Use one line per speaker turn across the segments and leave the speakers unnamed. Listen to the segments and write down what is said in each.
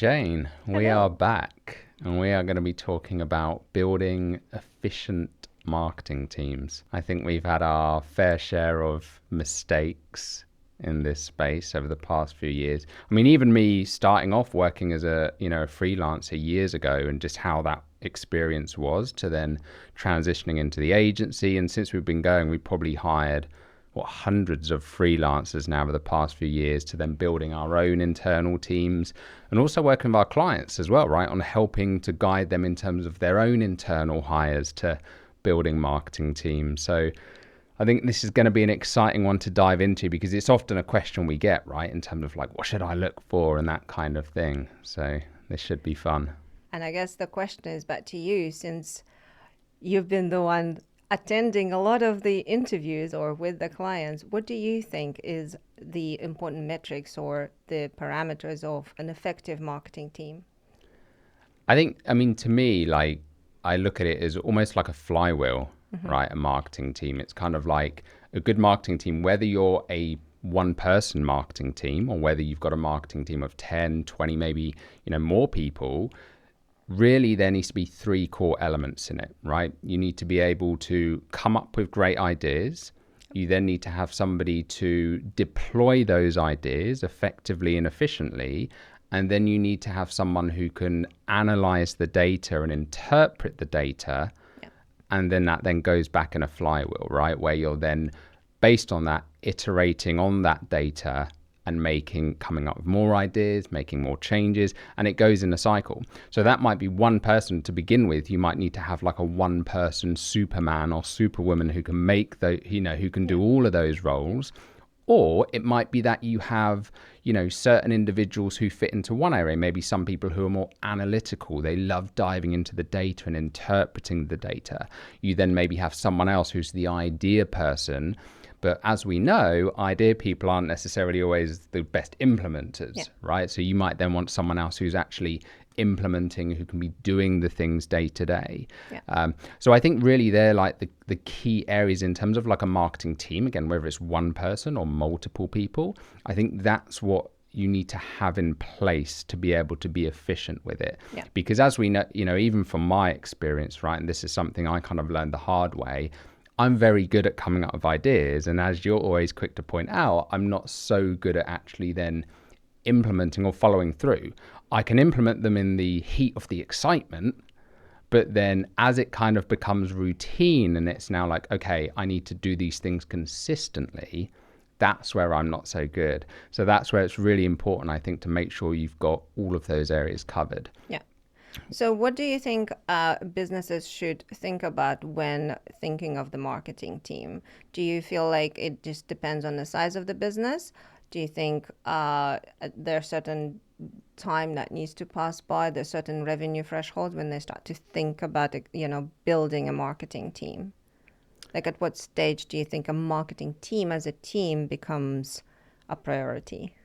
Jane, we
Hello.
are back and we are going to be talking about building efficient marketing teams. I think we've had our fair share of mistakes in this space over the past few years. I mean, even me starting off working as a freelancer years ago and just how that experience was to then transitioning into the agency. And since we've been going, we've probably hired hundreds of freelancers now over the past few years to then building our own internal teams and also working with our clients as well, right, on helping to guide them in terms of their own internal hires to building marketing teams. So I think this is going to be an exciting one to dive into because it's often a question we get, right, in terms of like, what should I look for and that kind of thing. So this should be fun.
And I guess the question is back to you, since you've been the one attending a lot of the interviews or with the clients. What do you think is the important metrics or the parameters of an effective marketing team?
I mean, to me, like, I look at it as almost like a flywheel, right? A marketing team. It's kind of like a good marketing team, whether you're a one person marketing team or whether you've got a marketing team of 10, 20, maybe, more people. Really, there needs to be three core elements in it, right? You need to be able to come up with great ideas. You then need to have somebody to deploy those ideas effectively and efficiently. And then you need to have someone who can analyze the data and interpret the data.
Yeah.
And then that then goes back in a flywheel, right? Where you're then, based on that, iterating on that data and coming up with more ideas, making more changes, and it goes in a cycle. So that might be one person to begin with. You might need to have like a one person Superman or Superwoman who can who can do all of those roles. Or it might be that you have, certain individuals who fit into one area. Maybe some people who are more analytical. They love diving into the data and interpreting the data. You then maybe have someone else who's the idea person. But as we know, idea people aren't necessarily always the best implementers, right? So you might then want someone else who's actually implementing, who can be doing the things day to day. So I think really they're like the key areas in terms of like a marketing team. Again, whether it's one person or multiple people, I think that's what you need to have in place to be able to be efficient with it. Because as we know, even from my experience, right, and this is something I kind of learned the hard way, I'm very good at coming up with ideas. And as you're always quick to point out, I'm not so good at actually then implementing or following through. I can implement them in the heat of the excitement, but then as it kind of becomes routine and it's now like, okay, I need to do these things consistently, that's where I'm not so good. So that's where it's really important, I think, to make sure you've got all of those areas covered.
Yeah. So what do you think businesses should think about when thinking of the marketing team? Do you feel like it just depends on the size of the business? Do you think there's certain time that needs to pass by, there's certain revenue thresholds when they start to think about, building a marketing team? Like at what stage do you think a marketing team as a team becomes a priority?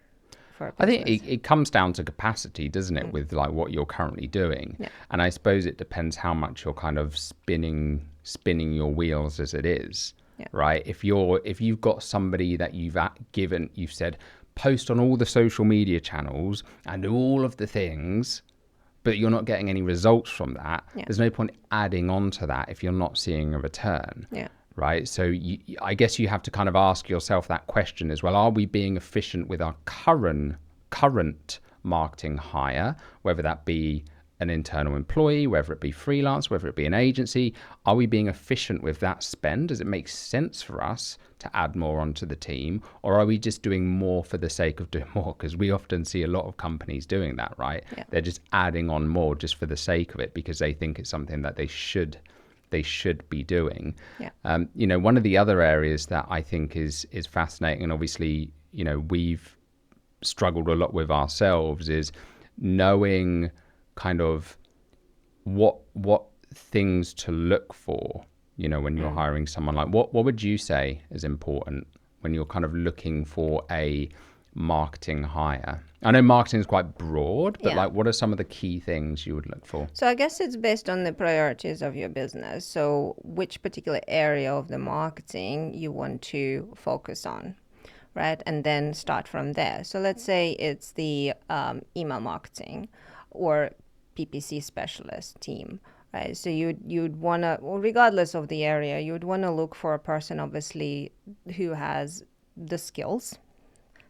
I think it comes down to capacity, doesn't it, with like what you're currently doing. And I suppose it depends how much you're kind of spinning your wheels as it is, right? If you've got somebody that you've said, post on all the social media channels and do all of the things, but you're not getting any results from that, there's no point adding on to that if you're not seeing a return. Right. So I guess you have to kind of ask yourself that question as well. Are we being efficient with our current marketing hire, whether that be an internal employee, whether it be freelance, whether it be an agency? Are we being efficient with that spend? Does it make sense for us to add more onto the team? Or are we just doing more for the sake of doing more? Because we often see a lot of companies doing that, right? They're just adding on more just for the sake of it because they think it's something that they should be doing. One of the other areas that I think is fascinating, and obviously, we've struggled a lot with ourselves, is knowing kind of what things to look for, when you're hiring someone. Like what would you say is important when you're kind of looking for a marketing hire? I know marketing is quite broad, but like what are some of the key things you would look for?
So I guess it's based on the priorities of your business. So which particular area of the marketing you want to focus on, right? And then start from there. So let's say it's the email marketing or PPC specialist team, right? So you'd want to, well, regardless of the area, you'd want to look for a person, obviously, who has the skills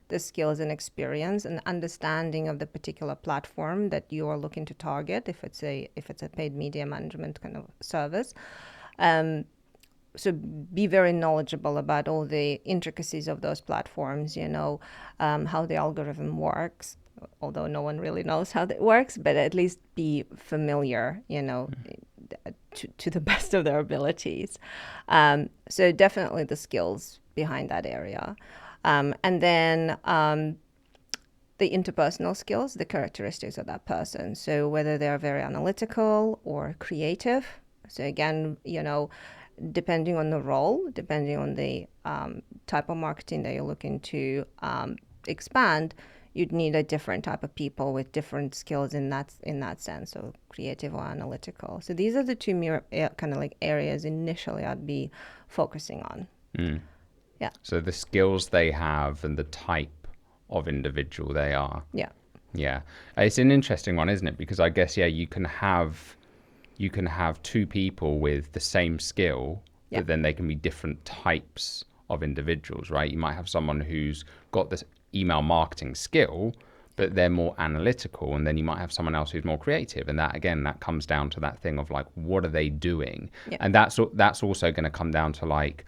and experience and understanding of the particular platform that you are looking to target, if it's a paid media management kind of service. So be very knowledgeable about all the intricacies of those platforms, how the algorithm works, although no one really knows how that works, but at least be familiar, to the best of their abilities. So definitely the skills behind that area. And then the interpersonal skills, the characteristics of that person. So whether they're very analytical or creative. So again, depending on the role, depending on the type of marketing that you're looking to expand, you'd need a different type of people with different skills in that sense, so creative or analytical. So these are the two kind of like areas initially I'd be focusing on. Yeah.
So the skills they have and the type of individual they are.
Yeah.
Yeah. It's an interesting one, isn't it? Because I guess, you can have two people with the same skill, but then they can be different types of individuals, right? You might have someone who's got this email marketing skill, but they're more analytical, and then you might have someone else who's more creative. And that, again, that comes down to that thing of like, what are they doing? Yeah. And that's also going to come down to like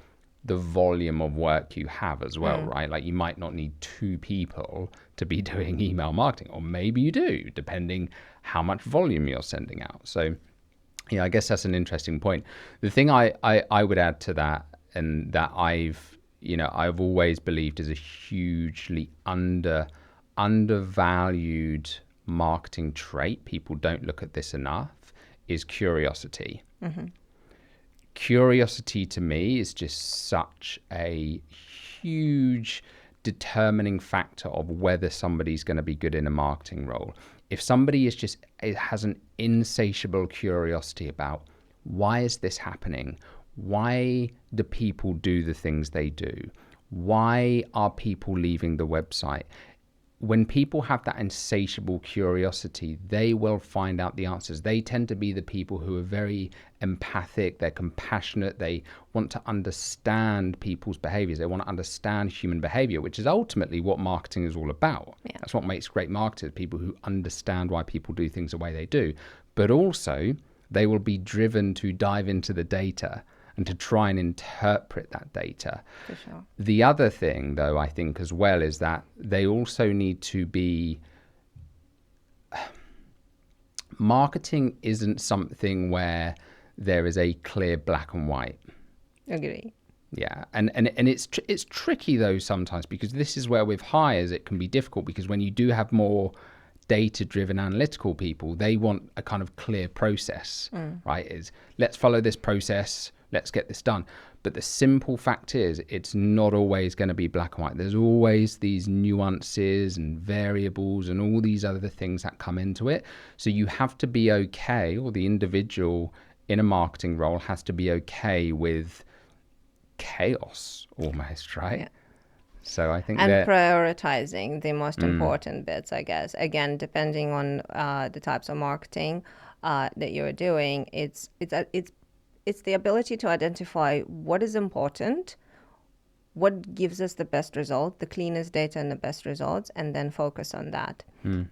the volume of work you have as well, right? Like you might not need two people to be doing email marketing, or maybe you do, depending how much volume you're sending out. So yeah, I guess that's an interesting point. The thing I would add to that, and that I've always believed is a hugely undervalued marketing trait, people don't look at this enough, is curiosity. Curiosity to me is just such a huge determining factor of whether somebody's going to be good in a marketing role. If somebody has an insatiable curiosity about why is this happening? Why do people do the things they do? Why are people leaving the website? When people have that insatiable curiosity, they will find out the answers. They tend to be the people who are very empathic, they're compassionate, they want to understand people's behaviors, they want to understand human behavior, which is ultimately what marketing is all about. Yeah. That's what makes great marketers, people who understand why people do things the way they do. But also, they will be driven to dive into the data and to try and interpret that data.
For sure.
The other thing, though, I think as well, is that they also need to be... Marketing isn't something where there is a clear black and white.
Agree.
Yeah, and it's tricky, though, sometimes, because this is where with hires it can be difficult, because when you do have more data-driven analytical people, they want a kind of clear process, right? Is let's follow this process, let's get this done. But the simple fact is, it's not always going to be black and white. There's always these nuances and variables and all these other things that come into it. So you have to be okay, or the individual in a marketing role has to be okay with chaos almost, right? Yeah. So I think
prioritizing the most important bits, I guess. Again, depending on the types of marketing that you're doing, it's the ability to identify what is important, what gives us the best result, the cleanest data and the best results, and then focus on that. And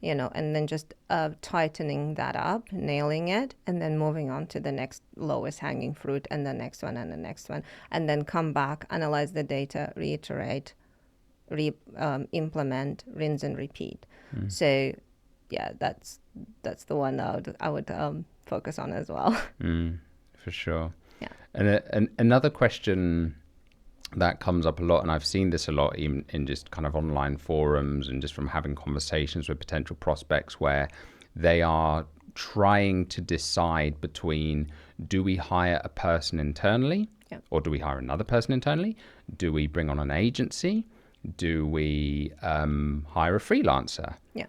then just tightening that up, nailing it, and then moving on to the next lowest hanging fruit, and the next one, and the next one, and then come back, analyze the data, reiterate, implement, rinse and repeat. So yeah, that's the one that I would focus on as well.
For sure.
Yeah.
And another question that comes up a lot, and I've seen this a lot even in just kind of online forums and just from having conversations with potential prospects, where they are trying to decide between, do we hire a person internally, or do we hire another person internally? Do we bring on an agency? Do we hire a freelancer?
Yeah.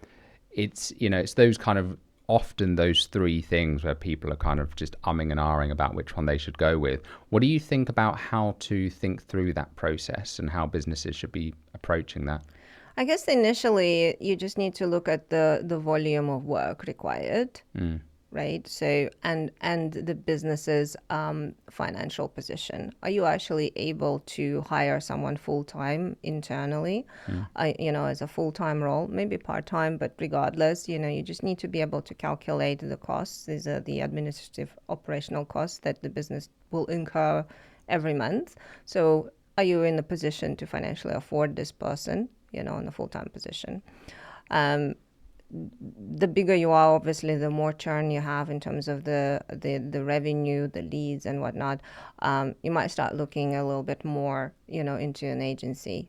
It's those kind of often those three things where people are kind of just umming and ahhing about which one they should go with. What do you think about how to think through that process and how businesses should be approaching that?
I guess initially you just need to look at the volume of work required, right? So and the business's financial position. Are you actually able to hire someone full time internally, as a full time role, maybe part time, but regardless, you just need to be able to calculate the costs. These are the administrative operational costs that the business will incur every month. So are you in the position to financially afford this person, in a full-time position? The bigger you are, obviously, the more churn you have in terms of the revenue, the leads and whatnot. You might start looking a little bit more, into an agency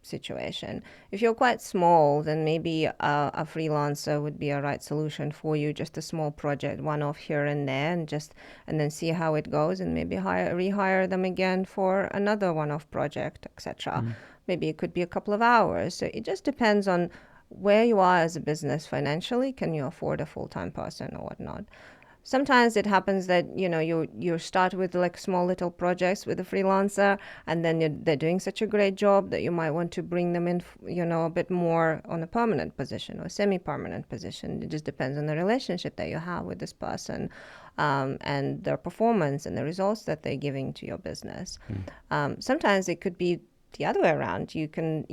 situation. If you're quite small, then maybe a freelancer would be a right solution for you. Just a small project, one off here and there, and then see how it goes, and maybe rehire them again for another one off project, etc. Maybe it could be a couple of hours. So it just depends on where you are as a business financially. Can you afford a full-time person or whatnot? Sometimes it happens that you start with like small little projects with a freelancer, and then they're doing such a great job that you might want to bring them in, a bit more on a permanent position or semi-permanent position. It just depends on the relationship that you have with this person, and their performance and the results that they're giving to your business. Sometimes it could be the other way around. You can,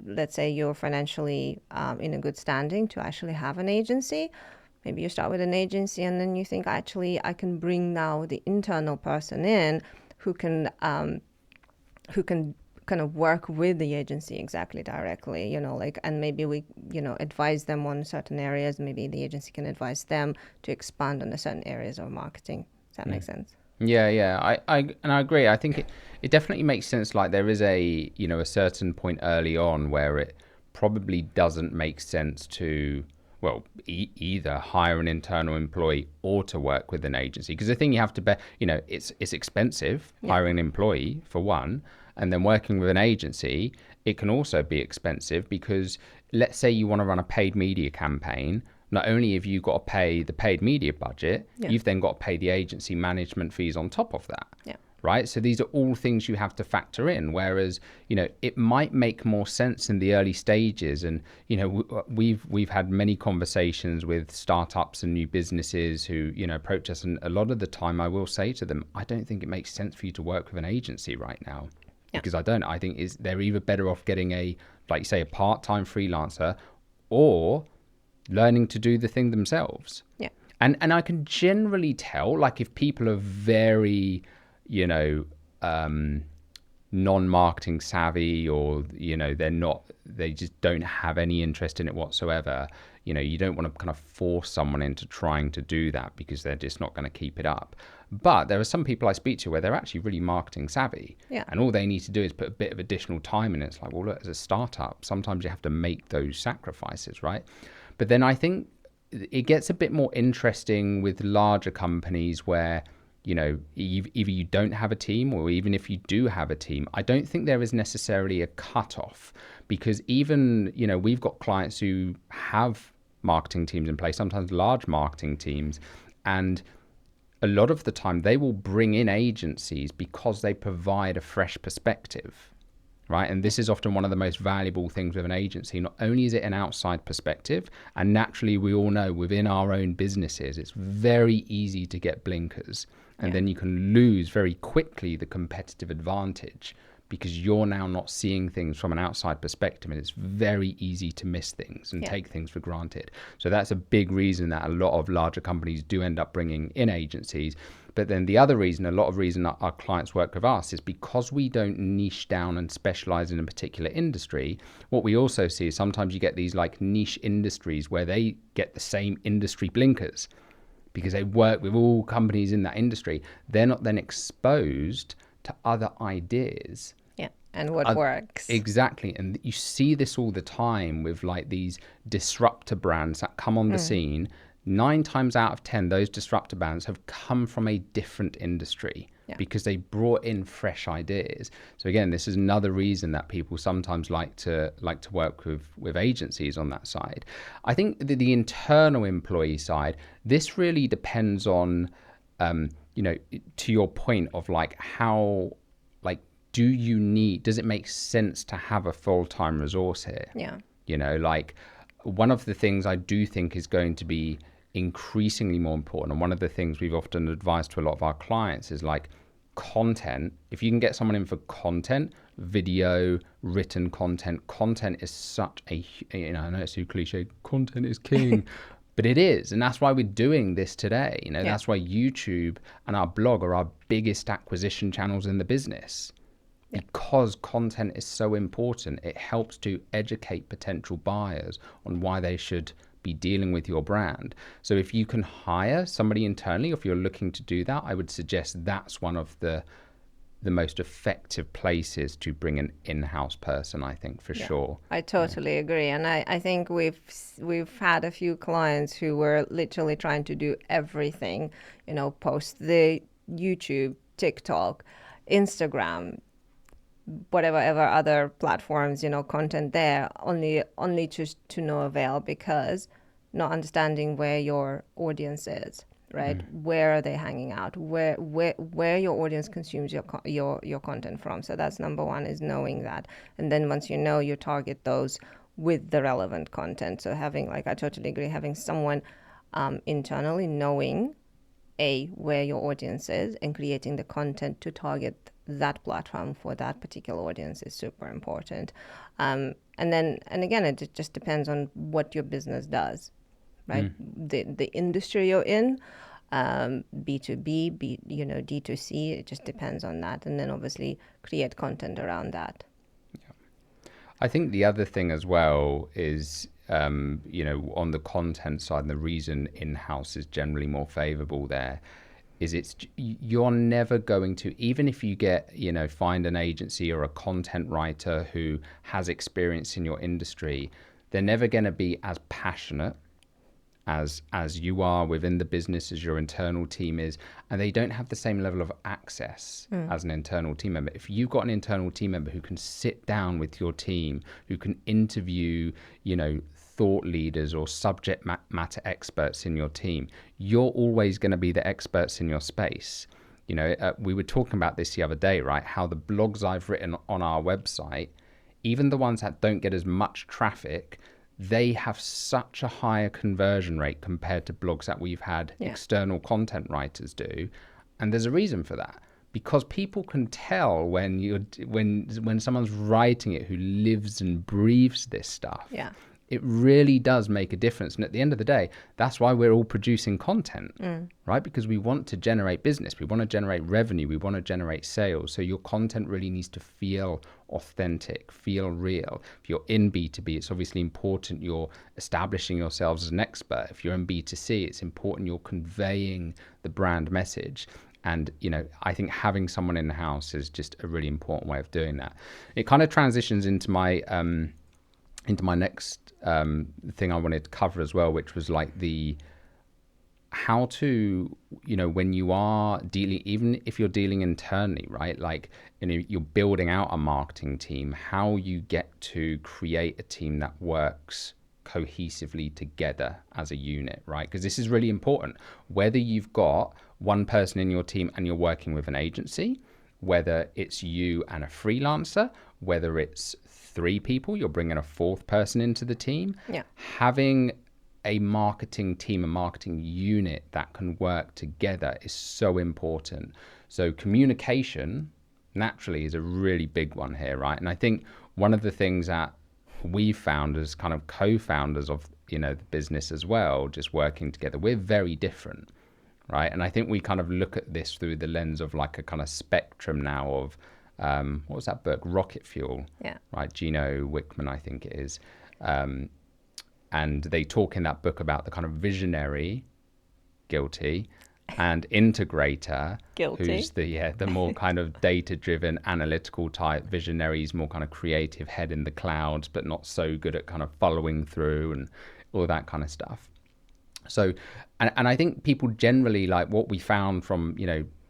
let's say you're financially in a good standing to actually have an agency. Maybe you start with an agency, and then you think, actually, I can bring now the internal person in who can kind of work with the agency exactly directly, and maybe we, advise them on certain areas. Maybe the agency can advise them to expand on the certain areas of marketing. Does that make sense?
Yeah. I agree. I think it definitely makes sense. Like there is a certain point early on where it probably doesn't make sense to, well, either hire an internal employee or to work with an agency. Because the thing you have to bear, it's expensive hiring an employee for one, and then working with an agency, it can also be expensive because let's say you want to run a paid media campaign. Not only have you got to pay the paid media budget, you've then got to pay the agency management fees on top of that.
Yeah.
Right? So these are all things you have to factor in. Whereas, it might make more sense in the early stages. And, we've had many conversations with startups and new businesses who, approach us. And a lot of the time I will say to them, I don't think it makes sense for you to work with an agency right now. Yeah. Because I think they're either better off getting a part-time freelancer or learning to do the thing themselves.
Yeah.
And I can generally tell, like if people are very, non-marketing savvy, or, they just don't have any interest in it whatsoever. You don't want to kind of force someone into trying to do that because they're just not going to keep it up. But there are some people I speak to where they're actually really marketing savvy.
Yeah.
And all they need to do is put a bit of additional time in it. It's like, well, look, as a startup, sometimes you have to make those sacrifices, right? But then I think it gets a bit more interesting with larger companies where, either you don't have a team, or even if you do have a team, I don't think there is necessarily a cutoff, because even, we've got clients who have marketing teams in place, sometimes large marketing teams, and a lot of the time they will bring in agencies because they provide a fresh perspective. Right. And this is often one of the most valuable things with an agency. Not only is it an outside perspective, and naturally we all know within our own businesses, it's very easy to get blinkers, and then you can lose very quickly the competitive advantage because you're now not seeing things from an outside perspective, and it's very easy to miss things and take things for granted. So that's a big reason that a lot of larger companies do end up bringing in agencies. But then the other reason, a lot of reason that our clients work with us is because we don't niche down and specialize in a particular industry. What we also see is sometimes you get these like niche industries where they get the same industry blinkers because they work with all companies in that industry. They're not then exposed to other ideas.
Yeah, and what works.
Exactly. And you see this all the time with like these disruptor brands that come on the scene. 9 times out of 10, those disruptor brands have come from a different industry because they brought in fresh ideas. So again, this is another reason that people sometimes like to work with agencies on that side. I think the internal employee side, this really depends on, to your point of like how, like, does it make sense to have a full-time resource here?
Yeah.
Like one of the things I do think is going to be increasingly more important, and one of the things we've often advised to a lot of our clients is like content. If you can get someone in for content, video, written content is such a, I know it's too cliche, content is king, but it is. And that's why we're doing this today. That's why YouTube and our blog are our biggest acquisition channels in the business. Because content is so important, it helps to educate potential buyers on why they should be dealing with your brand. So if you can hire somebody internally, if you're looking to do that, I would suggest that's one of the most effective places to bring an in-house person, I think, for sure.
I totally agree. And I think we've had a few clients who were literally trying to do everything, post the YouTube, TikTok, Instagram, whatever other platforms, content there, only to no avail, because not understanding where your audience is, right? Where are they hanging out? Where your audience consumes your content from. So that's number one, is knowing that. And then once you target those with the relevant content. So having, like, I totally agree, having someone internally knowing where your audience is and creating the content to target that platform for that particular audience is super important. And again, it just depends on what your business does, right? The industry you're in, B2B, D2C, it just depends on that. And then obviously create content around that.
I think the other thing as well is, on the content side, and the reason in-house is generally more favorable there is you're never going to, even if you get, find an agency or a content writer who has experience in your industry, they're never going to be as passionate as you are within the business, as your internal team is, and they don't have the same level of access as an internal team member. If you've got an internal team member who can sit down with your team, who can interview, thought leaders or subject matter experts in your team, you're always going to be the experts in your space. We were talking about this the other day, right? How the blogs I've written on our website, even the ones that don't get as much traffic, they have such a higher conversion rate compared to blogs that we've had external content writers do. And there's a reason for that, because people can tell when someone's writing it who lives and breathes this stuff.
Yeah.
It really does make a difference. And at the end of the day, that's why we're all producing content, right? Because we want to generate business. We want to generate revenue. We want to generate sales. So your content really needs to feel authentic, feel real. If you're in B2B, it's obviously important you're establishing yourselves as an expert. If you're in B2C, it's important you're conveying the brand message. And, I think having someone in the house is just a really important way of doing that. It kind of transitions into my next thing I wanted to cover as well, which was like how to, when you are dealing, even if you're dealing internally, right? Like, you're building out a marketing team, how you get to create a team that works cohesively together as a unit, right? Because this is really important. Whether you've got one person in your team and you're working with an agency, whether it's you and a freelancer, whether it's 3 people, you're bringing a 4th person into the team.
Yeah.
Having a marketing team, a marketing unit that can work together is so important. So communication naturally is a really big one here, right? And I think one of the things that we've found as kind of co-founders of, the business as well, just working together, we're very different, right? And I think we kind of look at this through the lens of like a kind of spectrum now of, what was that book? Rocket Fuel.
Yeah.
Right. Gino Wickman, I think it is. And they talk in that book about the kind of visionary, guilty, and integrator,
Guilty.
who's the more kind of data-driven, analytical type. Visionaries, more kind of creative, head in the clouds, but not so good at kind of following through and all that kind of stuff. So, and I think people generally, like what we found from,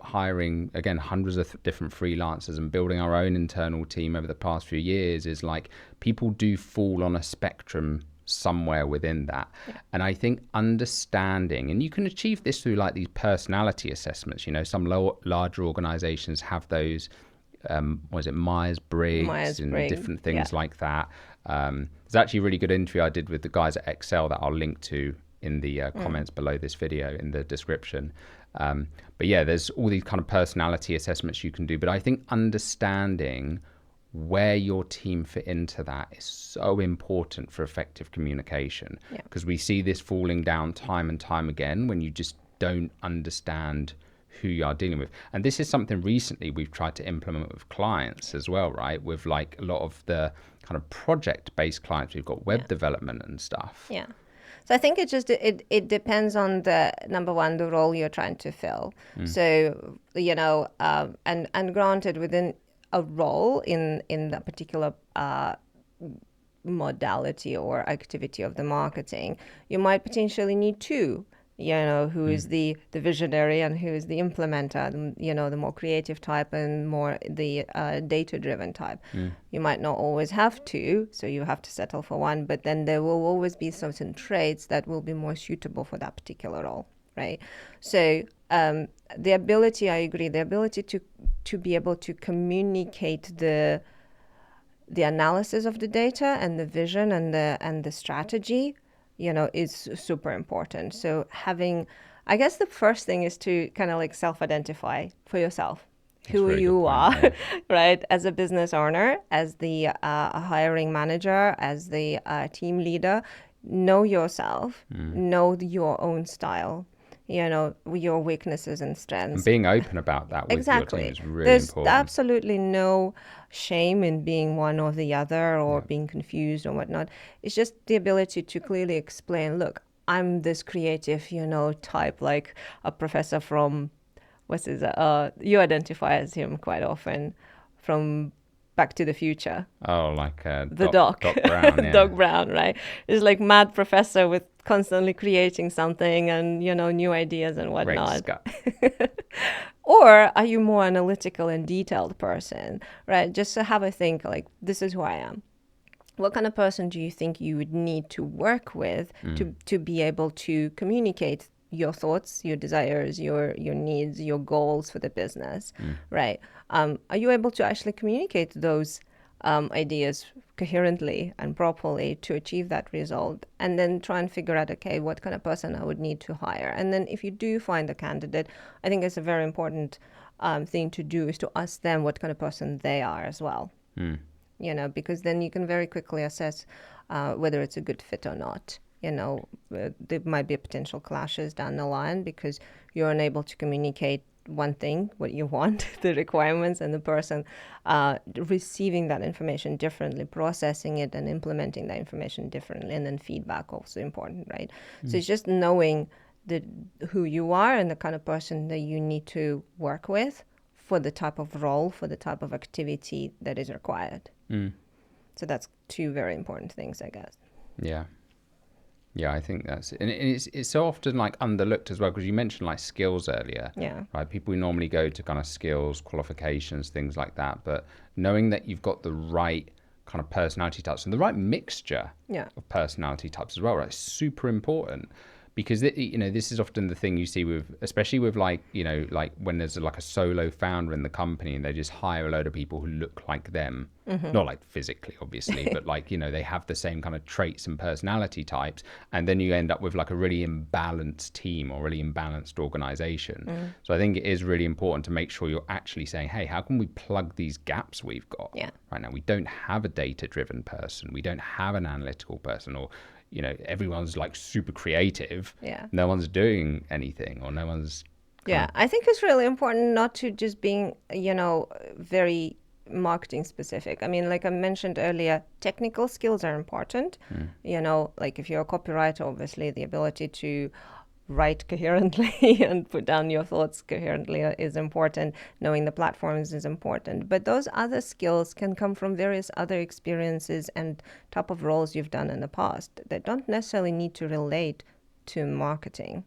hiring, again, hundreds of different freelancers and building our own internal team over the past few years, is like people do fall on a spectrum somewhere within that.
Yeah.
And I think understanding, and you can achieve this through like these personality assessments, some larger organizations have those, was it Myers-Briggs and
Myers-Briggs,
different things
yeah.
like that. There's actually a really good interview I did with the guys at Excel that I'll link to in the comments below this video in the description. But yeah, there's all these kind of personality assessments you can do. But I think understanding where your team fit into that is so important for effective communication, because we see this falling down time and time again when you just don't understand who you are dealing with. And this is something recently we've tried to implement with clients as well, right? With like a lot of the kind of project-based clients, we've got web development and stuff.
Yeah. So I think it depends on the number one, the role you're trying to fill. So, and granted, within a role in the particular modality or activity of the marketing, you might potentially need two, who is the visionary and who is the implementer, the more creative type and more the data-driven type. You might not always have two, so you have to settle for one, but then there will always be certain traits that will be more suitable for that particular role, right? So the ability, I agree, the ability to be able to communicate the analysis of the data and the vision and the strategy, is super important. So I guess the first thing is to kind of like self-identify for yourself who you are, right? As a business owner, as the hiring manager, as the team leader, know yourself, know your own style, your weaknesses and strengths.
And being open about that with your team is really
There's
important.
absolutely no shame in being one or the other or being confused or whatnot. It's just the ability to clearly explain, look, I'm this creative, type, like a professor from, you identify as him quite often, from Back to the Future.
Oh, like
the Doc
Brown, yeah.
Doc Brown, right? It's like mad professor with constantly creating something and new ideas and whatnot. Or are you more analytical and detailed person, right? Just to have a think, like, this is who I am. What kind of person do you think you would need to work with to be able to communicate your thoughts, your desires, your needs, your goals for the business, right? Are you able to actually communicate those ideas coherently and properly to achieve that result? And then try and figure out, okay, what kind of person I would need to hire. And then if you do find a candidate, I think it's a very important thing to do is to ask them what kind of person they are as well. Because then you can very quickly assess whether it's a good fit or not. There might be potential clashes down the line because you're unable to communicate one thing, what you want, the requirements, and the person receiving that information differently, processing it and implementing that information differently, and then feedback also important, right? So it's just knowing who you are and the kind of person that you need to work with for the type of role, for the type of activity that is required. So that's two very important things, I guess.
Yeah, I think that's it. And it's so often like underlooked as well, because you mentioned like skills earlier.
Yeah.
Right. People normally go to kind of skills, qualifications, things like that. But knowing that you've got the right kind of personality types and the right mixture of personality types as well, right? It's super important. Because this is often the thing you see with, especially with like when there's like a solo founder in the company and they just hire a load of people who look like them, not like physically obviously, but like they have the same kind of traits and personality types, and then you end up with like a really imbalanced team or really imbalanced organization. So I think it is really important to make sure you're actually saying, hey, how can we plug these gaps we've got? Right now we don't have a data-driven person, we don't have an analytical person, or everyone's like super creative. No one's doing anything, or no one's.
I think it's really important not to just being, very marketing specific. I mean, like I mentioned earlier, technical skills are important. Like if you're a copywriter, obviously the ability to write coherently and put down your thoughts coherently is important. Knowing the platforms is important. But those other skills can come from various other experiences and type of roles you've done in the past that don't necessarily need to relate to marketing,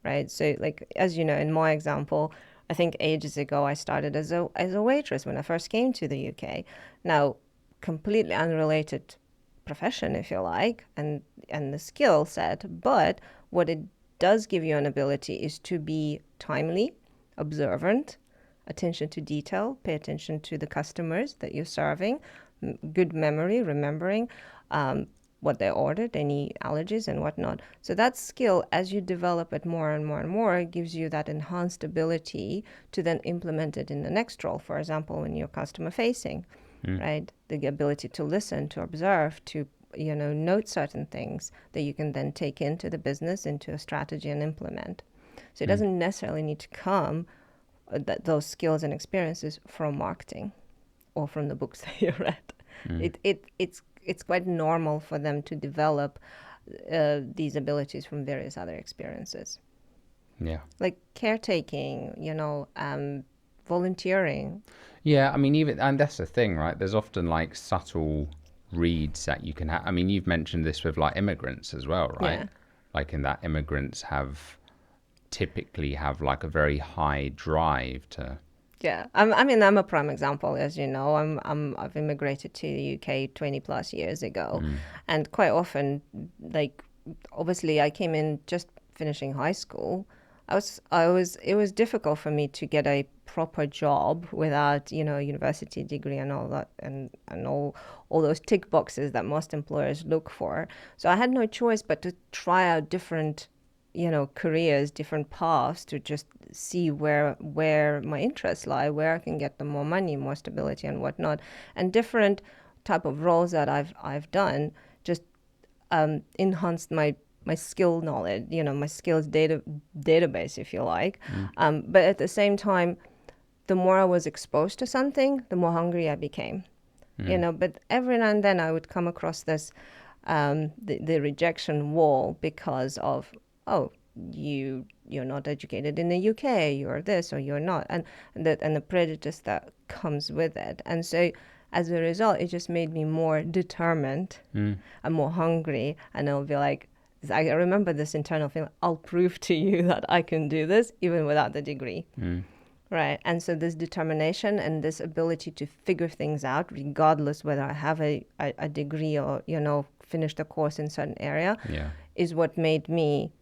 right? So like, as you know, in my example, I think ages ago I started as a waitress when I first came to the UK. Now, completely unrelated profession, if you like, and the skill set, but what it does give you an ability is to be timely, observant, attention to detail, pay attention to the customers that you're serving, good memory, remembering what they ordered, any allergies and whatnot. So that skill, as you develop it more and more and more, gives you that enhanced ability to then implement it in the next role. For example, when you're customer facing, right? The ability to listen, to observe, to note certain things that you can then take into the business, into a strategy and implement. So it doesn't necessarily need to come those skills and experiences from marketing or from the books that you read. It's quite normal for them to develop these abilities from various other experiences.
Yeah.
Like caretaking, volunteering.
Yeah, I mean, even, and that's the thing, right? There's often like subtle reads that you can have. I mean, you've mentioned this with like immigrants as well, right?
Yeah.
Like in that immigrants typically have like a very high drive to.
Yeah, I'm a prime example, as you know. I've immigrated to the UK 20 plus years ago, and quite often, like, obviously, I came in just finishing high school. It was difficult for me to get a proper job without, a university degree and all that, and all those tick boxes that most employers look for. So I had no choice but to try out different careers, different paths to just see where my interests lie, where I can get the more money, more stability and whatnot. And different type of roles that I've done just enhanced my skill knowledge, my skills database, if you like. But at the same time, the more I was exposed to something, the more hungry I became. But every now and then I would come across this the rejection wall because of, oh, you're not educated in the UK, you're this or you're not, and the prejudice that comes with it. And so as a result, it just made me more determined and more hungry. And I'll be like, I remember this internal feeling, I'll prove to you that I can do this even without the degree. Right. And so this determination and this ability to figure things out, regardless whether I have a degree or, finished a course in certain area, is what made me,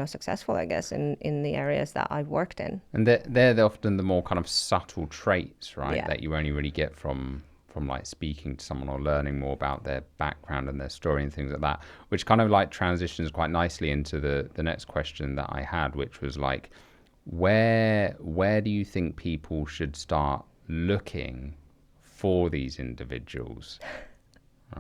successful, I guess, in the areas that I've worked in.
And they're often the more kind of subtle traits, right?
Yeah.
That you only really get from like speaking to someone or learning more about their background and their story and things like that, which kind of like transitions quite nicely into the next question that I had, which was like, where do you think people should start looking for these individuals?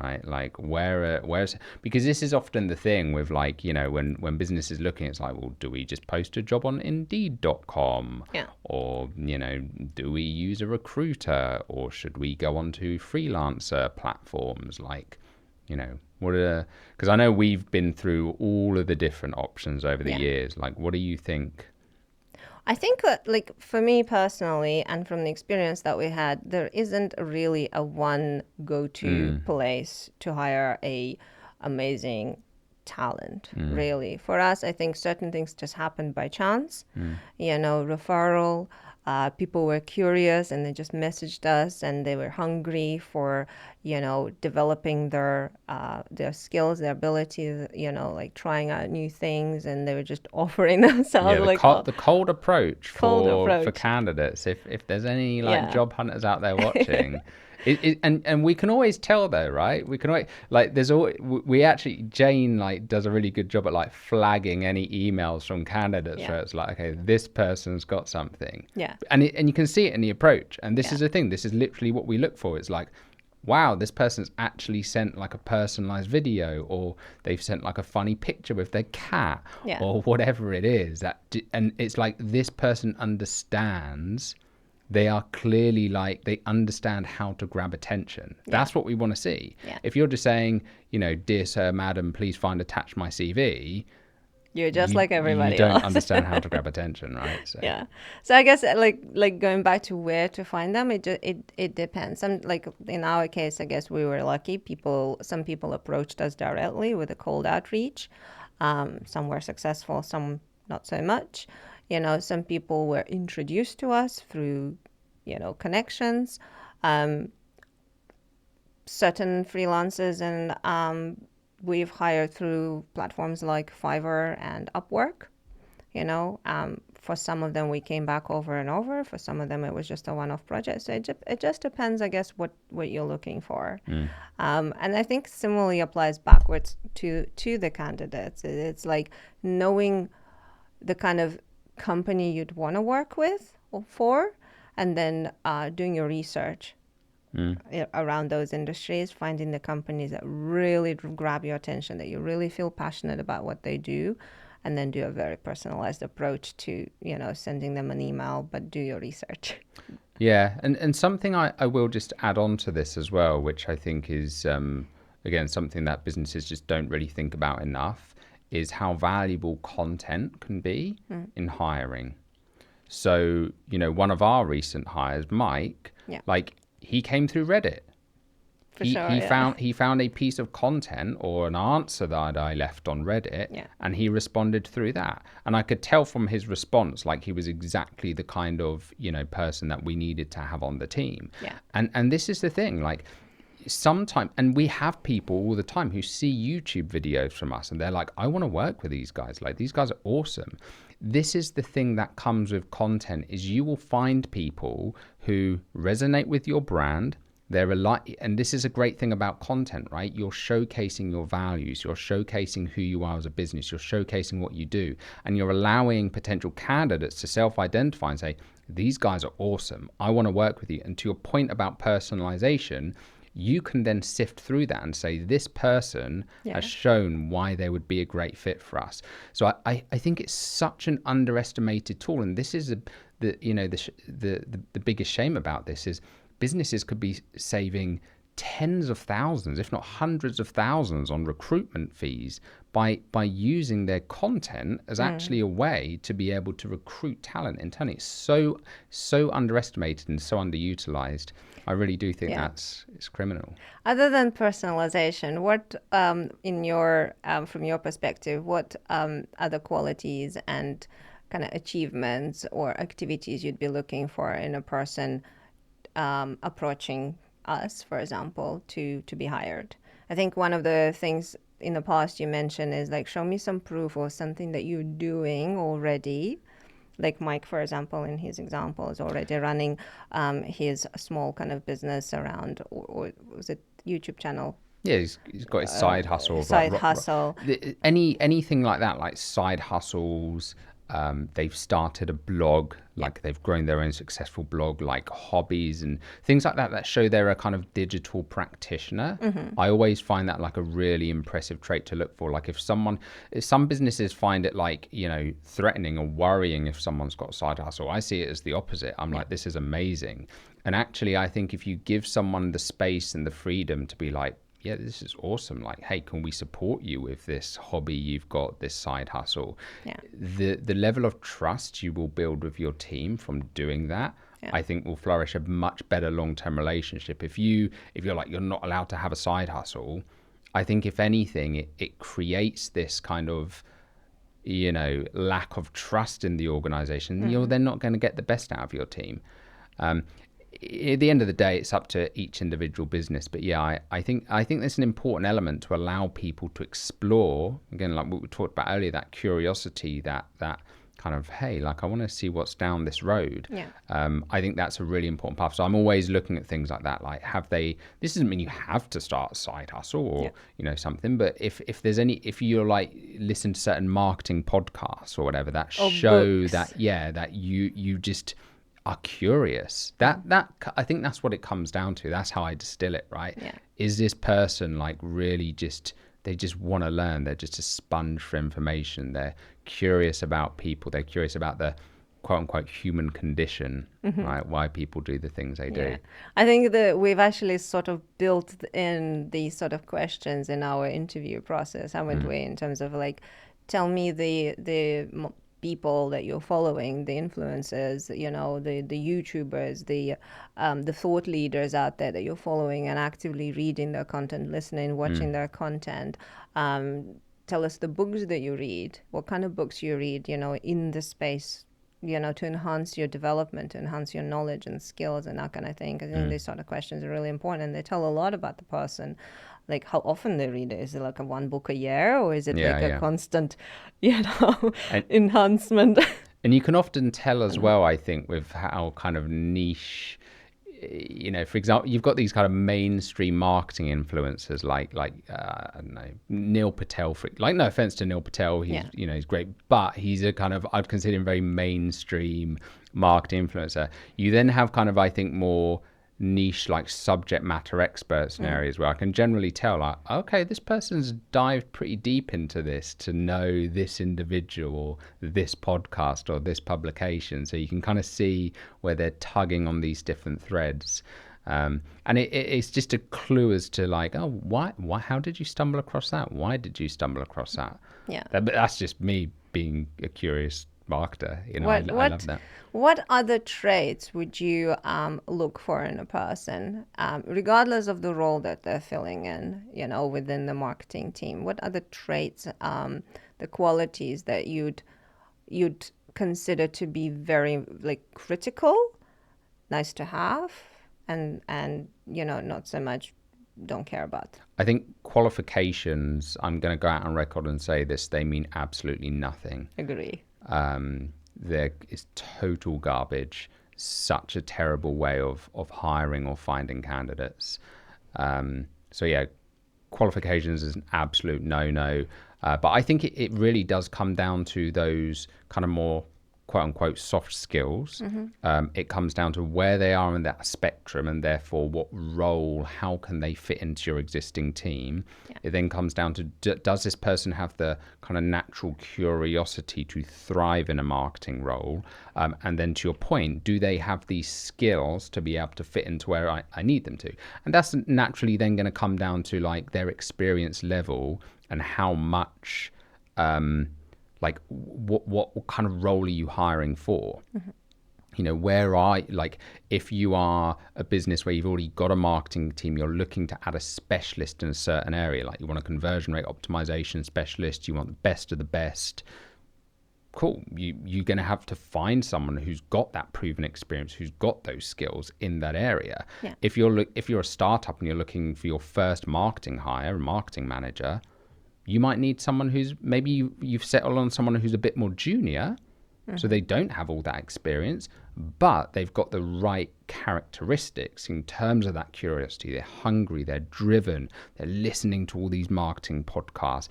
Right, like where's, because this is often the thing with like, when business is looking, it's like, well, do we just post a job on Indeed.com? Or do we use a recruiter, or should we go onto freelancer platforms? Like, what are, because I know we've been through all of the different options over the years. Like, what do you think?
I think that, like, for me personally, and from the experience that we had, there isn't really a one go-to place to hire a amazing talent, really. For us, I think certain things just happened by chance, referral. People were curious and they just messaged us, and they were hungry for, developing their skills, their abilities, like trying out new things, and they were just offering themselves.
The cold approach for candidates. If there's any job hunters out there watching. And we can always tell though, right? We can always, like, Jane does a really good job at like flagging any emails from candidates where it's like, okay, this person's got something.
Yeah.
And you can see it in the approach. And this is the thing. This is literally what we look for. It's like, wow, this person's actually sent like a personalized video, or they've sent like a funny picture with their cat, or whatever it is. And it's like, this person understands. They are clearly like, they understand how to grab attention. That's what we want to see. If you're just saying, dear sir, madam, please find attached my CV.
You're just like everybody
else. You don't
else.
understand how to grab attention, right? So.
Yeah. So I guess like going back to where to find them, it depends. Like in our case, I guess we were lucky. Some people approached us directly with a cold outreach. Some were successful, some not so much. Some people were introduced to us through, connections. Certain freelancers and we've hired through platforms like Fiverr and Upwork. For some of them we came back over and over. For some of them it was just a one-off project. So it just depends, I guess, what you're looking for. And I think similarly applies backwards to the candidates. It's like knowing the kind of company you'd want to work with or for, and then doing your research around those industries, finding the companies that really grab your attention, that you really feel passionate about what they do, and then do a very personalized approach to, sending them an email, but do your research.
Yeah, and something I will just add on to this as well, which I think is, again, something that businesses just don't really think about enough, is how valuable content can be in hiring. So, one of our recent hires, Mike, he came through Reddit. He found a piece of content or an answer that I left on Reddit, and he responded through that. And I could tell from his response, like he was exactly the kind of, person that we needed to have on the team. And this is the thing, like sometimes, and we have people all the time who see YouTube videos from us and they're like, I want to work with these guys. Like, these guys are awesome. This is the thing that comes with content, is you will find people who resonate with your brand. They're and this is a great thing about content, right? You're showcasing your values, you're showcasing who you are as a business, you're showcasing what you do, and you're allowing potential candidates to self-identify and say, these guys are awesome, I want to work with you. And to your point about personalization, you can then sift through that and say, this person has shown why they would be a great fit for us. So I think it's such an underestimated tool, and this is the biggest shame about this is businesses could be saving tens of thousands, if not hundreds of thousands, on recruitment fees by using their content as actually a way to be able to recruit talent internally. It's so underestimated and so underutilized. I really do think it's criminal.
Other than personalization, what in your from your perspective, what other qualities and kind of achievements or activities you'd be looking for in a person approaching us, for example, to be hired? I think one of the things in the past you mentioned is like, show me some proof or something that you're doing already. Like Mike, for example, in his example, is already running his small kind of business around, or was it YouTube channel?
Yeah, he's got his side hustle.
Hustle.
Anything like that, like side hustles. They've started a blog, like they've grown their own successful blog, like hobbies and things like that show they're a kind of digital practitioner. I always find that like a really impressive trait to look for. Like if some businesses find it like, threatening or worrying if someone's got a side hustle. I see it as the opposite. I'm like, this is amazing. And actually, I think if you give someone the space and the freedom to be like, yeah, this is awesome. Like, hey, can we support you with this hobby you've got, this side hustle? The level of trust you will build with your team from doing that, I think will flourish a much better long-term relationship. If you're like, you're not allowed to have a side hustle, I think if anything, it creates this kind of, lack of trust in the organization. You're then not going to get the best out of your team. At the end of the day, it's up to each individual business. But yeah, I think there's an important element to allow people to explore, again, like what we talked about earlier, that curiosity, that kind of, hey, like I want to see what's down this road. I think that's a really important part. So I'm always looking at things like that, like this doesn't mean you have to start a side hustle or something, but if you're like listen to certain marketing podcasts or whatever that show books. that you just are curious, that I think that's what it comes down to. That's how I distill it, right? Is this person like really they just want to learn, they're just a sponge for information, they're curious about people, they're curious about the quote unquote human condition, right? Why people do the things they do.
I think that we've actually sort of built in these sort of questions in our interview process, haven't we, in terms of like, tell me the people that you're following, the influencers, the YouTubers, the thought leaders out there that you're following and actively reading their content, listening, watching their content. tell us the books that you read, what kind of books you read, in the space, to enhance your development, to enhance your knowledge and skills and that kind of thing. I think these sort of questions are really important, and they tell a lot about the person. Like how often they read it. Is it like a one book a year, or is it like a constant, enhancement?
And you can often tell as well, I think, with how kind of niche, for example, you've got these kind of mainstream marketing influencers like I don't know, Neil Patel. No offense to Neil Patel, he's great, but he's a kind of, I'd consider him very mainstream marketing influencer. You then have kind of, I think, more niche like subject matter experts in areas where I can generally tell, like, okay, this person's dived pretty deep into this to know this individual or this podcast or this publication. So you can kind of see where they're tugging on these different threads. And it's just a clue as to like, oh, why, how did you stumble across that? Why did you stumble across that?
Yeah.
But that's just me being a curious marketer. I love that.
What other traits would you look for in a person, regardless of the role that they're filling in, within the marketing team? What other traits, the qualities that you'd consider to be very like critical, nice to have, and not so much don't care about?
I think qualifications, I'm going to go out on record and say this, they mean absolutely nothing.
Agree.
There is total garbage, such a terrible way of hiring or finding candidates. So yeah, qualifications is an absolute no-no. But I think it really does come down to those kind of more quote unquote soft skills. It comes down to where they are in that spectrum, and therefore what role, how can they fit into your existing team. It then comes down to does this person have the kind of natural curiosity to thrive in a marketing role, and then to your point, do they have these skills to be able to fit into where I need them to. And that's naturally then going to come down to like their experience level and how much like what kind of role are you hiring for? If you are a business where you've already got a marketing team, you're looking to add a specialist in a certain area, like you want a conversion rate optimization specialist, you want the best of the best. Cool. You're going to have to find someone who's got that proven experience, who's got those skills in that area. Yeah. If you're a startup and you're looking for your first marketing hire, a marketing manager, you might need someone who's maybe you've settled on someone who's a bit more junior, so they don't have all that experience, but they've got the right characteristics in terms of that curiosity. They're hungry, they're driven, they're listening to all these marketing podcasts.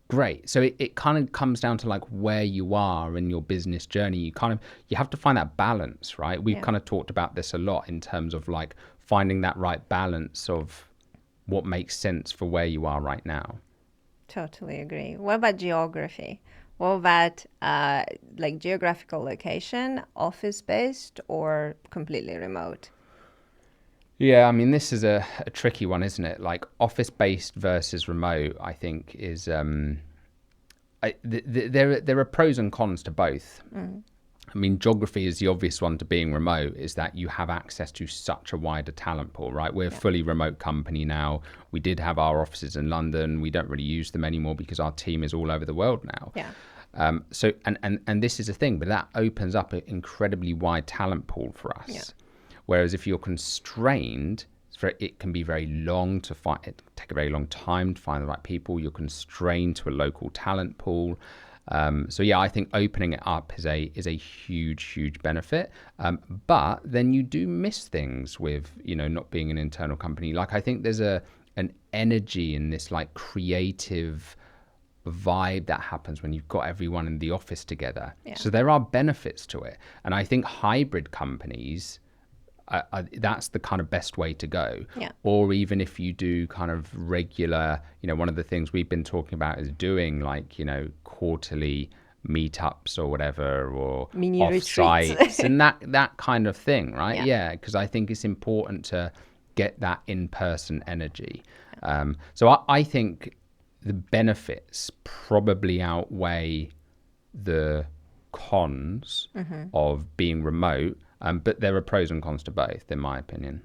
Great. So it kind of comes down to like where you are in your business journey. You have to find that balance, right? We've kind of talked about this a lot in terms of like finding that right balance of what makes sense for where you are right now.
Totally agree. What about geography? What about like geographical location, office-based or completely remote?
Yeah, I mean, this is a tricky one, isn't it? Like office-based versus remote, I think is there are pros and cons to both. I mean, geography is the obvious one to being remote, is that you have access to such a wider talent pool, right? We're a fully remote company now. We did have our offices in London. We don't really use them anymore because our team is all over the world now. Yeah. So this is a thing, but that opens up an incredibly wide talent pool for us. Yeah. Whereas if you're constrained, it can be very long to find. It can take a very long time to find the right people. You're constrained to a local talent pool. So yeah, I think opening it up is a huge benefit. But then you do miss things with, not being an internal company. Like I think there's an energy in this like creative vibe that happens when you've got everyone in the office together. Yeah. So there are benefits to it. And I think hybrid companies, that's the kind of best way to go. Yeah. Or even if you do kind of regular, one of the things we've been talking about is doing like, quarterly meetups or whatever, or
mini
off-sites and that kind of thing, right? Yeah, because I think it's important to get that in-person energy. So I think the benefits probably outweigh the cons of being remote. But there are pros and cons to both, in my opinion.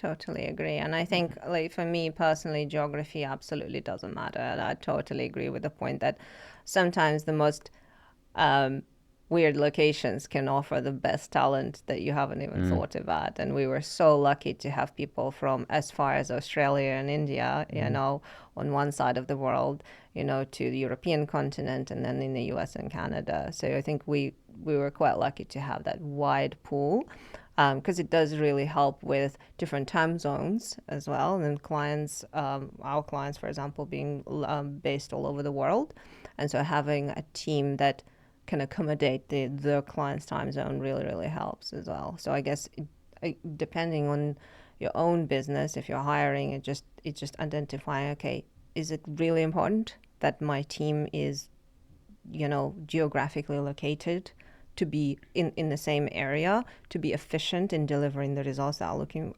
Totally agree. And I think, like, for me personally, geography absolutely doesn't matter. And I totally agree with the point that sometimes the most um, weird locations can offer the best talent that you haven't even thought about. And we were so lucky to have people from as far as Australia and India, on one side of the world, to the European continent, and then in the US and Canada. So I think we were quite lucky to have that wide pool, because it does really help with different time zones as well. And then our clients, for example, being based all over the world. And so having a team that can accommodate the client's time zone really, really helps as well. So I guess depending on your own business, if you're hiring, it's just identifying, okay, is it really important that my team is, geographically located to be in the same area, to be efficient in delivering the results that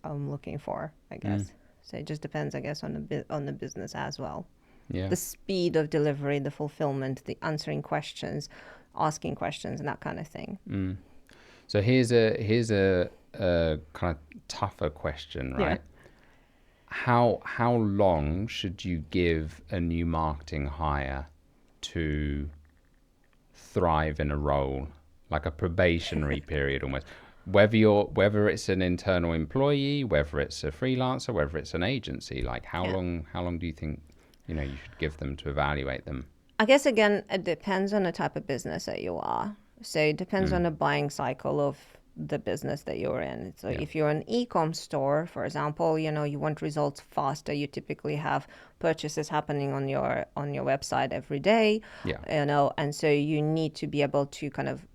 I'm looking for, I guess. So it just depends, I guess, on the business as well.
Yeah.
The speed of delivery, the fulfillment, the answering questions, asking questions, and that kind of thing.
So here's a kind of tougher question, right?
Yeah.
How long should you give a new marketing hire to thrive in a role, like a probationary period almost? Whether it's an internal employee, whether it's a freelancer, whether it's an agency, like how long do you think you should give them to evaluate them?
I guess, again, it depends on the type of business that you are. So it depends on the buying cycle of the business that you're in. So if you're an e-com store, for example, you want results faster. You typically have purchases happening on your website every day. And so you need to be able to kind of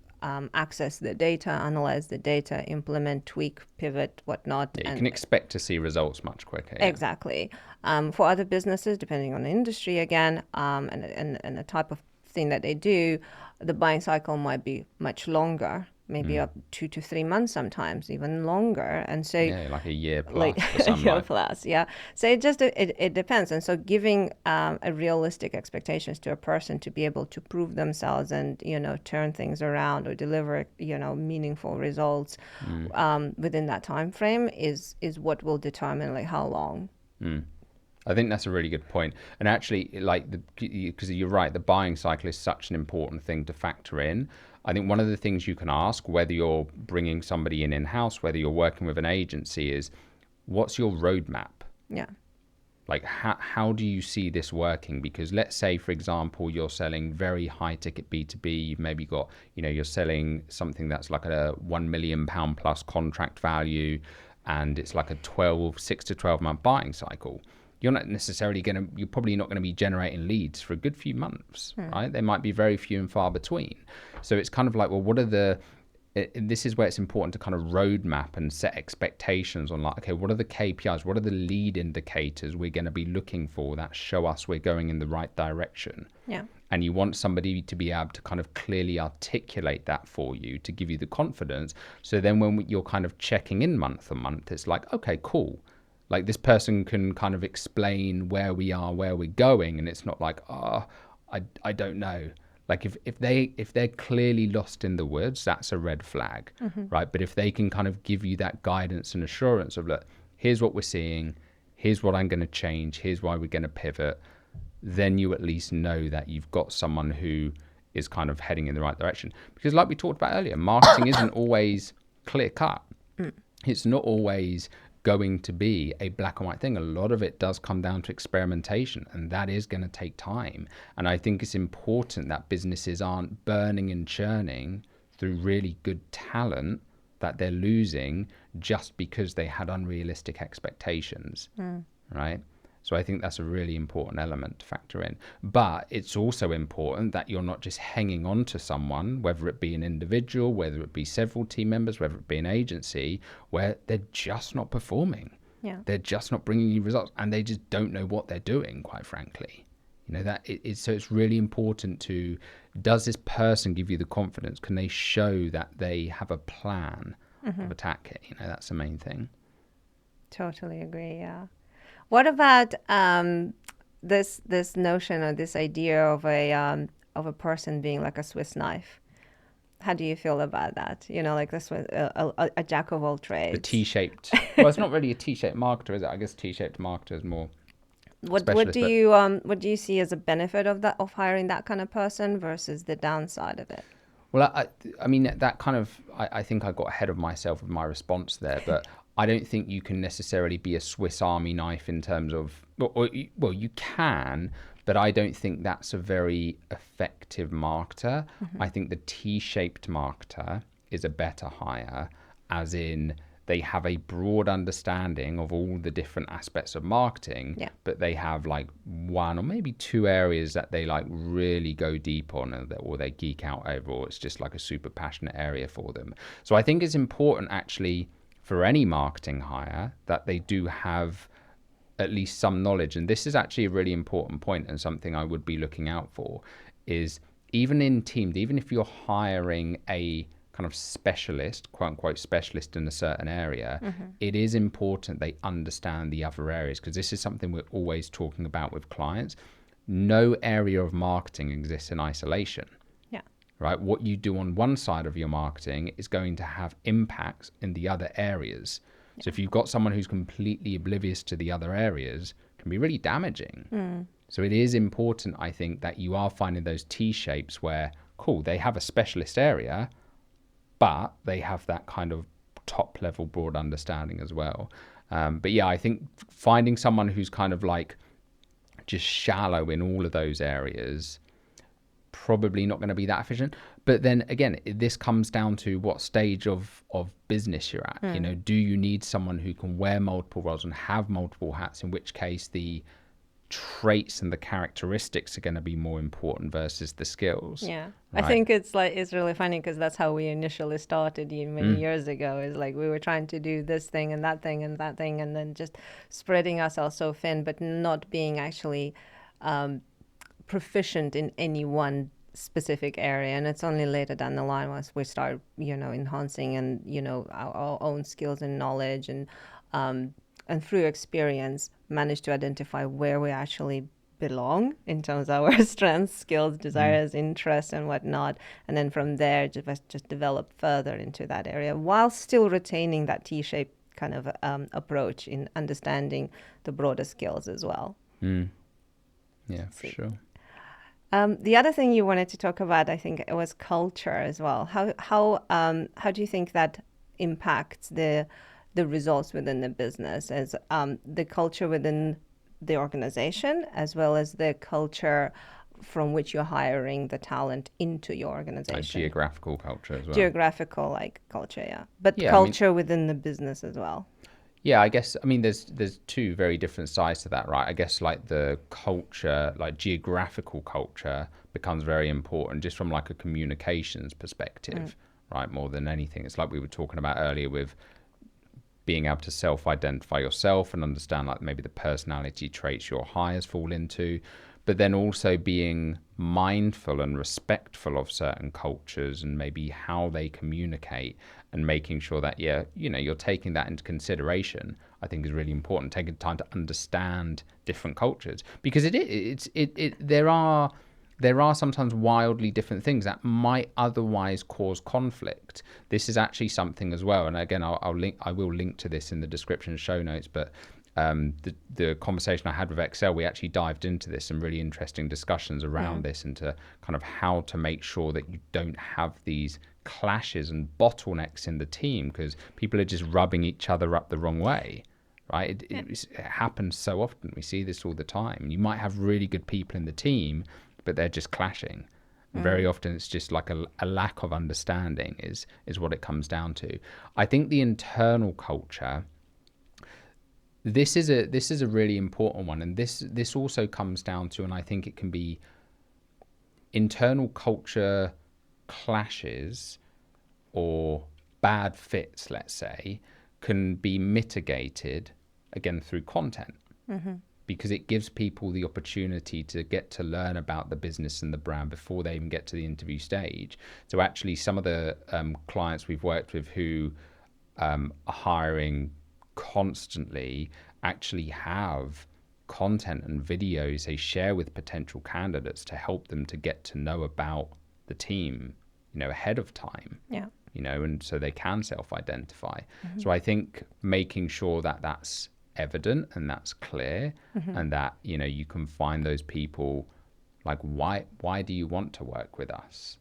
access the data, analyze the data, implement, tweak, pivot, whatnot.
Yeah, you can expect to see results much quicker.
Exactly. For other businesses, depending on the industry, again, and the type of thing that they do, the buying cycle might be much longer, maybe up 2 to 3 months, sometimes even longer. And so,
like a year plus,
like
for some,
a year plus, yeah. So it depends. And so giving a realistic expectations to a person to be able to prove themselves and turn things around or deliver meaningful results within that time frame is what will determine like how long.
I think that's a really good point. And actually, because you're right, the buying cycle is such an important thing to factor in. I think one of the things you can ask, whether you're bringing somebody in-house, whether you're working with an agency, is what's your roadmap?
Yeah.
Like, how do you see this working? Because let's say, for example, you're selling very high ticket B2B. You've maybe got, you're selling something that's like a £1 million plus contract value, and it's like a 6 to 12 month buying cycle. You're probably not going to be generating leads for a good few months, right? They might be very few and far between. So it's kind of like, well, this is where it's important to kind of roadmap and set expectations on, like, okay, what are the KPIs? What are the lead indicators we're going to be looking for that show us we're going in the right direction?
Yeah.
And you want somebody to be able to kind of clearly articulate that for you, to give you the confidence. So then when you're kind of checking in month on month, it's like, okay, cool. Like, this person can kind of explain where we are, where we're going, and it's not like, I don't know. Like, if they're clearly lost in the woods, that's a red flag, right? But if they can kind of give you that guidance and assurance of, look, here's what we're seeing, here's what I'm going to change, here's why we're going to pivot, then you at least know that you've got someone who is kind of heading in the right direction. Because like we talked about earlier, marketing isn't always clear cut. It's not always going to be a black and white thing. A lot of it does come down to experimentation, and that is going to take time. And I think it's important that businesses aren't burning and churning through really good talent that they're losing just because they had unrealistic expectations, right? So I think that's a really important element to factor in. But it's also important that you're not just hanging on to someone, whether it be an individual, whether it be several team members, whether it be an agency, where they're just not performing.
Yeah.
They're just not bringing you results, and they just don't know what they're doing, quite frankly. So it's really important does this person give you the confidence? Can they show that they have a plan of attack it? That's the main thing.
Totally agree, yeah. What about this notion or this idea of a person being like a Swiss knife? How do you feel about that? Like this was a jack of all
The
trades.
T-shaped. Well, it's not really a T-shaped marketer, is it? I guess T-shaped marketer is more
What
specialist, but
what do you see as a benefit of that, of hiring that kind of person versus the downside of it?
well, I mean that kind of. I think I got ahead of myself with my response there, but I don't think you can necessarily be a Swiss Army knife in terms of. Well, you can, but I don't think that's a very effective marketer. I think the T-shaped marketer is a better hire, as in they have a broad understanding of all the different aspects of marketing,
Yeah.
but they have like one or maybe two areas that they like really go deep on, or they geek out over, or it's just like a super passionate area for them. So I think it's important actually for any marketing hire that they do have at least some knowledge. And this is actually a really important point, and something I would be looking out for is, even in teams, even if you're hiring a kind of specialist, quote unquote specialist in a certain area, it is important they understand the other areas, because this is something we're always talking about with clients. No area of marketing exists in isolation,
Yeah.
right? What you do on one side of your marketing is going to have impacts in the other areas. So if you've got someone who's completely oblivious to the other areas, it can be really damaging. So it is important, I think, that you are finding those T-shapes where, cool, they have a specialist area, but they have that kind of top level broad understanding as well. But yeah, I think finding someone who's kind of like just shallow in all of those areas, probably not going to be that efficient. But then again, this comes down to what stage of business you're at. Do you need someone who can wear multiple roles and have multiple hats, in which case the traits and the characteristics are going to be more important versus the skills.
Yeah. I
Right.
think it's really funny because that's how we initially started many years ago. Is like we were trying to do this thing and that thing and that thing, and then just spreading ourselves so thin, but not being actually proficient in any one specific area. And it's only later down the line once we start, enhancing and our own skills and knowledge, and through experience manage to identify where we actually belong in terms of our strengths, skills, desires, interests, and whatnot. And then from there, just develop further into that area while still retaining that T-shaped kind of approach in understanding the broader skills as well.
Yeah, for sure.
The other thing you wanted to talk about, I think, it was culture as well. How do you think that impacts the results within the business, as the culture within the organization, as well as the culture from which you're hiring the talent into your organization?
Like geographical culture as well.
Geographical, like culture, yeah. But
Yeah,
culture within the business as well.
Yeah, I guess, there's two very different sides to that, right? I guess like the culture, like geographical culture becomes very important just from like a communications perspective, right? More than anything. It's like we were talking about earlier with being able to self-identify yourself and understand like maybe the personality traits your hires fall into, but then also being mindful and respectful of certain cultures and maybe how they communicate, and making sure that you're taking that into consideration, I think is really important. Taking time to understand different cultures, because there are sometimes wildly different things that might otherwise cause conflict. This is actually something as well, and again, I will link to this in the description show notes. But the conversation I had with Excel, we actually dived into this, some really interesting discussions around this, and to kind of how to make sure that you don't have these clashes and bottlenecks in the team, because people are just rubbing each other up the wrong way. Right? It happens so often. We see this all the time. You might have really good people in the team, but they're just clashing. Very often it's just like a lack of understanding is what it comes down to. I think the internal culture, this is a really important one, and this also comes down to, and I think it can be, internal culture clashes or bad fits, let's say, can be mitigated again through content. Because it gives people the opportunity to get to learn about the business and the brand before they even get to the interview stage. So actually some of the clients we've worked with who are hiring constantly actually have content and videos they share with potential candidates to help them to get to know about the team ahead of time.
Yeah.
And so they can self-identify. So I think making sure that that's evident and that's clear, and that, you can find those people, like, why do you want to work with us?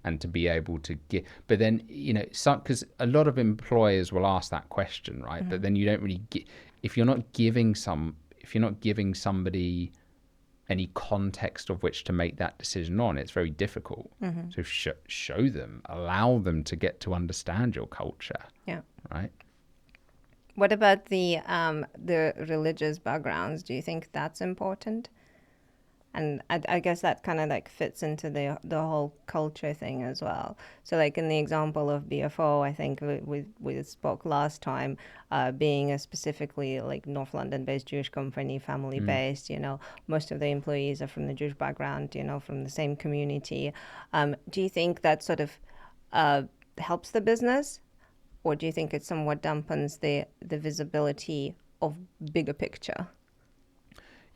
And to be able to get, but then, because a lot of employers will ask that question, right? But then you don't really get, if you're not giving somebody any context of which to make that decision on, it's very difficult. So show them, allow them to get to understand your culture.
Yeah.
Right.
What about the religious backgrounds? Do you think that's important? And I guess that kind of like fits into the whole culture thing as well. So like in the example of BFO, I think we spoke last time, being a specifically like North London-based Jewish company, family-based, most of the employees are from the Jewish background, from the same community. Do you think that sort of helps the business? Or do you think it somewhat dampens the visibility of bigger picture?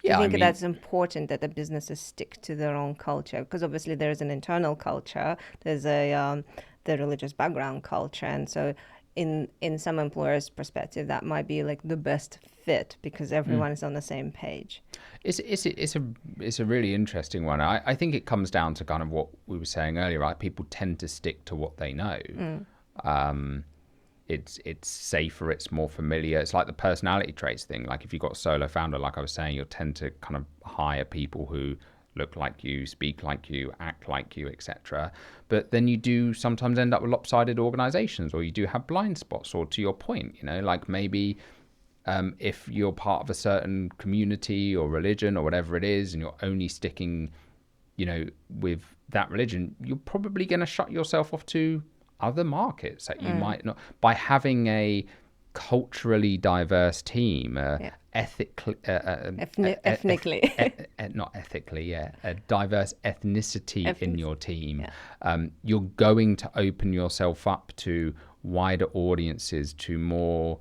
Do you think that's important that the businesses stick to their own culture? Because obviously there is an internal culture, there's the religious background culture, and so in some employers' perspective, that might be like the best fit because everyone is on the same page.
It's a really interesting one. I think it comes down to kind of what we were saying earlier, right? People tend to stick to what they know. It's safer, it's more familiar. It's like the personality traits thing. Like if you've got a solo founder, like I was saying, you'll tend to kind of hire people who look like you, speak like you, act like you, etc. But then you do sometimes end up with lopsided organizations, or you do have blind spots, or to your point, like maybe if you're part of a certain community or religion or whatever it is, and you're only sticking, with that religion, you're probably going to shut yourself off to other markets that you might not. By having a culturally diverse team, ethnically, not ethically, a diverse ethnicity in your team, you're going to open yourself up to wider audiences, to more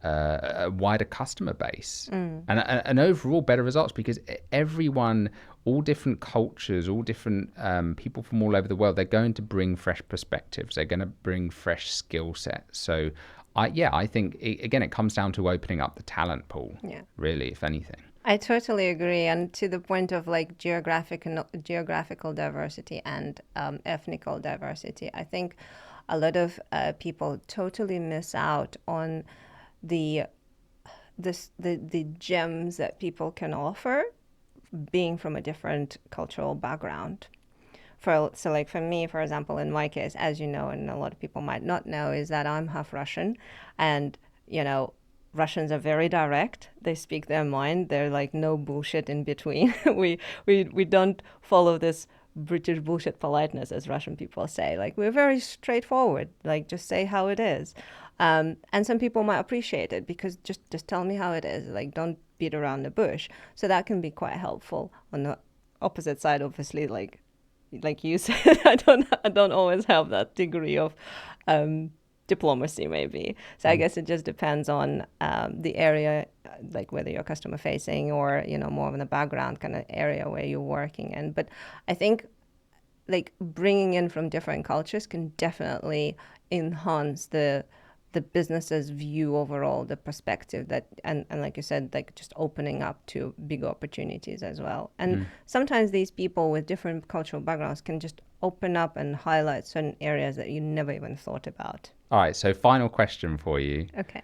a wider customer base, and overall better results, because everyone, all different cultures, all different people from all over the world, they're going to bring fresh perspectives, they're going to bring fresh skill sets. So I think it comes down to opening up the talent pool, really, if anything.
I totally agree, and to the point of like geographical diversity and ethnical diversity, I think a lot of people totally miss out on the gems that people can offer being from a different cultural background. So like for me, for example, in my case, as you know, and a lot of people might not know, is that I'm half Russian, and Russians are very direct. They speak their mind. They're like no bullshit in between. we don't follow this British bullshit politeness, as Russian people say. Like, we're very straightforward. Like, just say how it is. And some people might appreciate it because just tell me how it is. Like, don't beat around the bush. So that can be quite helpful. On the opposite side, obviously, like you said, I don't always have that degree of diplomacy, maybe. So I guess it just depends on the area, like whether you're customer facing or more of the background kind of area where you're working in. But I think like bringing in from different cultures can definitely enhance the business's view overall, the perspective that, and like you said, like just opening up to big opportunities as well. And sometimes these people with different cultural backgrounds can just open up and highlight certain areas that you never even thought about.
All right, so final question for you.
Okay.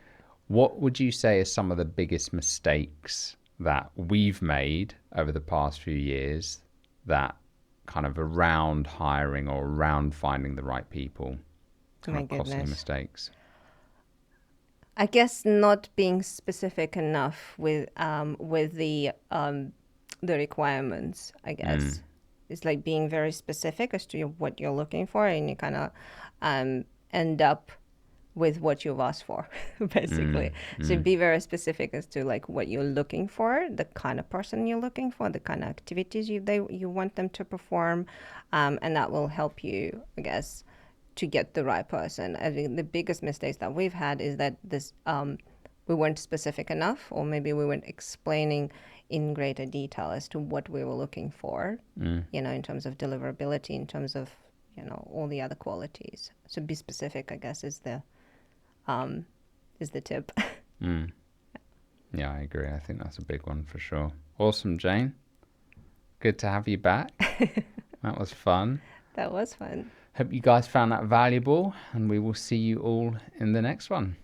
What would you say are some of the biggest mistakes that we've made over the past few years, that kind of around hiring or around finding the right people, kind of costly mistakes?
I guess not being specific enough with the requirements, I guess. It's like being very specific as to what you're looking for, and you kind of end up with what you've asked for, basically. So be very specific as to like what you're looking for, the kind of person you're looking for, the kind of activities you want them to perform, and that will help you, I guess, to get the right person. I think the biggest mistakes that we've had is that this we weren't specific enough, or maybe we weren't explaining in greater detail as to what we were looking for, in terms of deliverability, in terms of, all the other qualities. So be specific, I guess, is the tip.
Yeah, I agree. I think that's a big one for sure. Awesome, Jane. Good to have you back. That was fun.
That was fun.
Hope you guys found that valuable, and we will see you all in the next one.